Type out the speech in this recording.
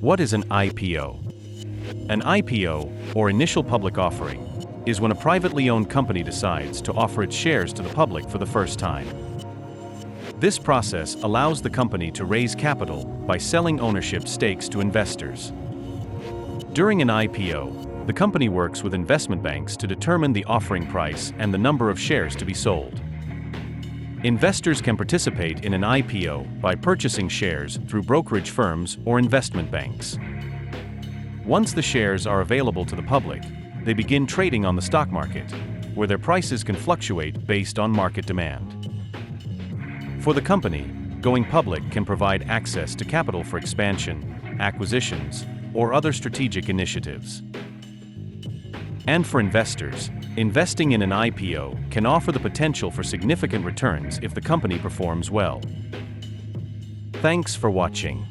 What is an IPO? An IPO, or initial public offering, is when a privately owned company decides to offer its shares to the public for the first time. This process allows the company to raise capital by selling ownership stakes to investors. During an IPO, the company works with investment banks to determine the offering price and the number of shares to be sold. Investors can participate in an IPO by purchasing shares through brokerage firms or investment banks. Once the shares are available to the public, they begin trading on the stock market, where their prices can fluctuate based on market demand. For the company, going public can provide access to capital for expansion, acquisitions, or other strategic initiatives. And for investors, investing in an IPO can offer the potential for significant returns if the company performs well. Thanks for watching.